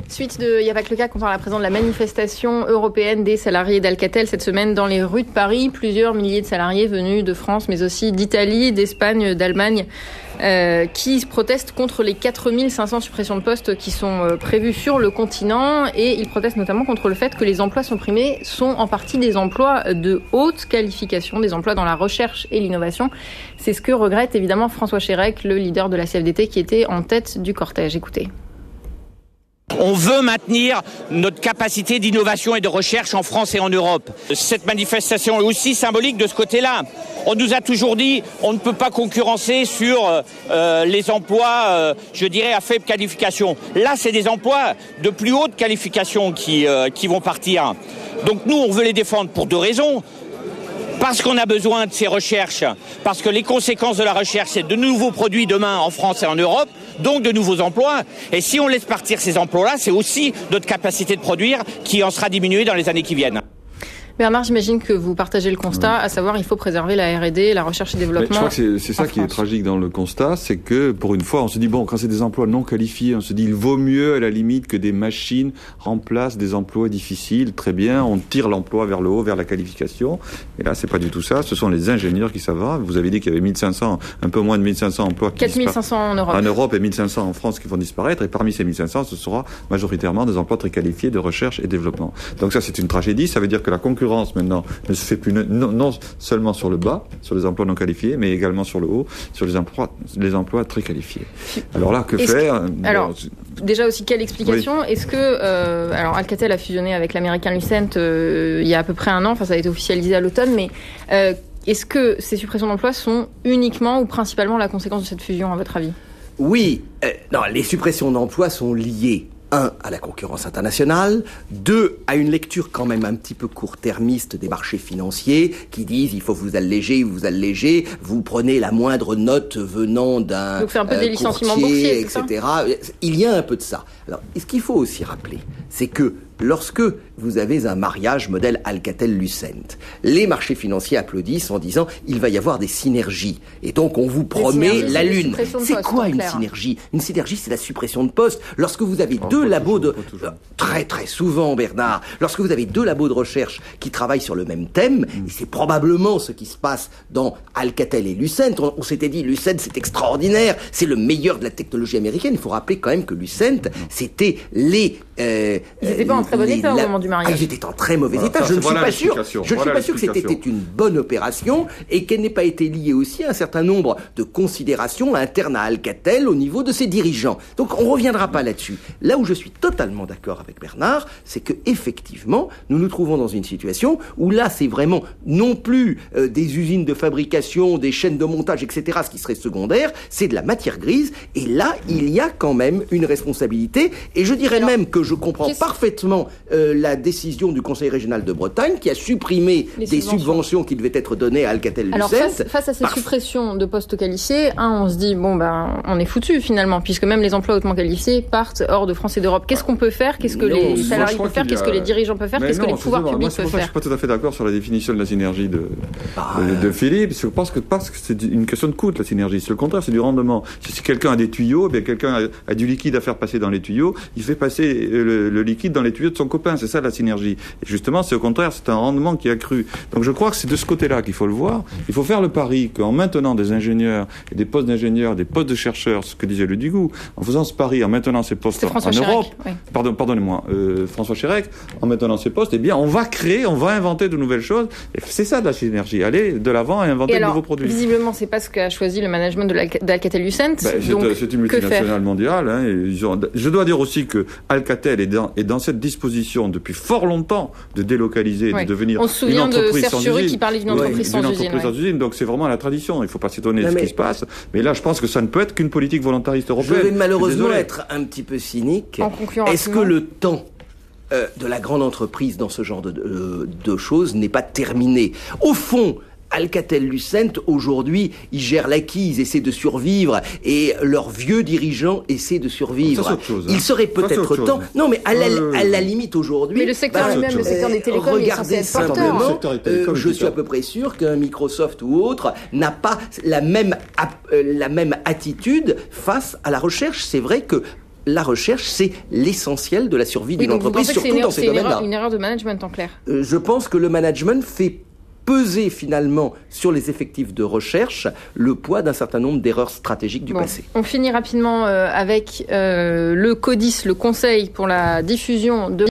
Suite de Il n'y a pas que le cas concernant la présence de la manifestation européenne des salariés d'Alcatel cette semaine dans les rues de Paris. Plusieurs milliers de salariés venus de France, mais aussi d'Italie, d'Espagne, d'Allemagne, qui protestent contre les 4500 suppressions de postes qui sont prévues sur le continent. Et ils protestent notamment contre le fait que les emplois supprimés sont en partie des emplois de haute qualification, des emplois dans la recherche et l'innovation. C'est ce que regrette évidemment François Chérec, le leader de la CFDT, qui était en tête du cortège. Écoutez. On veut maintenir notre capacité d'innovation et de recherche en France et en Europe. Cette manifestation est aussi symbolique de ce côté-là. On nous a toujours dit on ne peut pas concurrencer sur les emplois, je dirais, à faible qualification. Là, c'est des emplois de plus haute qualification qui vont partir. Donc nous, on veut les défendre pour deux raisons. Parce qu'on a besoin de ces recherches, parce que les conséquences de la recherche, c'est de nouveaux produits demain en France et en Europe, donc de nouveaux emplois. Et si on laisse partir ces emplois-là, c'est aussi notre capacité de produire qui en sera diminuée dans les années qui viennent. Bernard, j'imagine que vous partagez le constat, à savoir il faut préserver la R&D, la recherche et développement. Mais je crois que c'est ça qui est tragique dans le constat, c'est que pour une fois, on se dit bon, quand c'est des emplois non qualifiés, on se dit il vaut mieux à la limite que des machines remplacent des emplois difficiles. Très bien, on tire l'emploi vers le haut, vers la qualification. Et là, c'est pas du tout ça. Ce sont les ingénieurs qui savent. Vous avez dit qu'il y avait 1500, un peu moins de 1500 emplois. 4500 en Europe. En Europe et 1500 en France qui vont disparaître. Et parmi ces 1500, ce sera majoritairement des emplois très qualifiés de recherche et développement. Donc ça, c'est une tragédie. Ça veut dire que la concurrence maintenant ne se fait plus non seulement sur le bas, sur les emplois non qualifiés, mais également sur le haut, sur les emplois très qualifiés. Alors là, que faire Déjà aussi, quelle explication? Oui. Est-ce que Alcatel a fusionné avec l'américain Lucent il y a à peu près un an, enfin ça a été officialisé à l'automne, mais est-ce que ces suppressions d'emplois sont uniquement ou principalement la conséquence de cette fusion, à votre avis? Oui, non, les suppressions d'emplois sont liées. 1, à la concurrence internationale, 2, à une lecture quand même un petit peu court-termiste des marchés financiers qui disent il faut vous alléger, vous prenez la moindre note venant d'un donc c'est un peu des licenciements boursiers, etc. Il y a un peu de ça. Alors, ce qu'il faut aussi rappeler, c'est que lorsque vous avez un mariage modèle Alcatel-Lucent, les marchés financiers applaudissent en disant il va y avoir des synergies. Et donc on vous promet la lune. C'est quoi une synergie? Une synergie, c'est la suppression de postes. Lorsque vous avez deux labos de... Très très souvent, Bernard, lorsque vous avez deux labos de recherche qui travaillent sur le même thème, et c'est probablement ce qui se passe dans Alcatel et Lucent, on s'était dit Lucent c'est extraordinaire, c'est le meilleur de la technologie américaine. Il faut rappeler quand même que Lucent, c'était les... ils n'étaient pas en très bon état au moment du mariage. Ils étaient en très mauvais état. Je ne suis pas sûr que c'était une bonne opération et qu'elle n'ait pas été liée aussi à un certain nombre de considérations internes à Alcatel au niveau de ses dirigeants. Donc on ne reviendra pas là-dessus. Là où je suis totalement d'accord avec Bernard, c'est que effectivement, nous nous trouvons dans une situation où là, c'est vraiment non plus des usines de fabrication, des chaînes de montage, etc., ce qui serait secondaire, c'est de la matière grise. Et là, il y a quand même une responsabilité. Et je dirais même que je comprends parfaitement la décision du Conseil régional de Bretagne qui a supprimé des subventions qui devaient être données à Alcatel-Lucent. Alors face à ces suppressions de postes qualifiés, on se dit on est foutu finalement, puisque même les emplois hautement qualifiés partent hors de France et d'Europe. Qu'est-ce qu'on peut faire? Qu'est-ce que les salariés peuvent faire? Qu'est-ce que les dirigeants peuvent faire? Qu'est-ce que les pouvoirs publics peuvent faire? Je suis pas tout à fait d'accord sur la définition de la synergie de Philippe. Je pense que c'est une question de coût, la synergie. C'est le contraire, c'est du rendement. Si quelqu'un a des tuyaux, quelqu'un a du liquide à faire passer dans les tuyaux, il fait passer le liquide dans les tuyaux de son copain. C'est ça la synergie. Et justement, c'est au contraire, c'est un rendement qui est accru. Donc je crois que c'est de ce côté-là qu'il faut le voir. Il faut faire le pari qu'en maintenant des ingénieurs et des postes d'ingénieurs, des postes de chercheurs, ce que disait le Dugou, en faisant ce pari, en maintenant ces postes en Europe, oui. Pardonnez-moi, François Chérec, en maintenant ces postes, on va inventer de nouvelles choses. Et c'est ça de la synergie, aller de l'avant et inventer de nouveaux produits. Visiblement, c'est pas ce qu'a choisi le management d'Alcatel-Lucent. C'est une multinationale mondiale. Je dois dire aussi que Alcatel est dans cette disposition depuis fort longtemps de délocaliser, de devenir on se souvient de Certioré qui parlait d'une entreprise sans usine. Donc c'est vraiment la tradition. Il ne faut pas s'étonner de ce qui se passe. Mais là, je pense que ça ne peut être qu'une politique volontariste européenne. Je vais malheureusement être un petit peu cynique. Est-ce que le temps de la grande entreprise dans ce genre de choses n'est pas terminé? Au fond, Alcatel-Lucent, aujourd'hui, ils gèrent l'acquis, ils essaient de survivre, et leurs vieux dirigeants essaient de survivre. Ça, c'est autre chose, Il serait peut-être temps... Non, mais à la limite, aujourd'hui... Mais le secteur lui-même, le secteur des télécoms, regardez simplement, je suis à peu près sûr qu'un Microsoft ou autre n'a pas la même attitude face à la recherche. C'est vrai que la recherche, c'est l'essentiel de la survie d'une entreprise, surtout dans ces domaines-là. C'est une erreur de management, en clair. Je pense que le management fait peser finalement sur les effectifs de recherche le poids d'un certain nombre d'erreurs stratégiques du passé. On finit rapidement avec le CODIS, le Conseil pour la diffusion de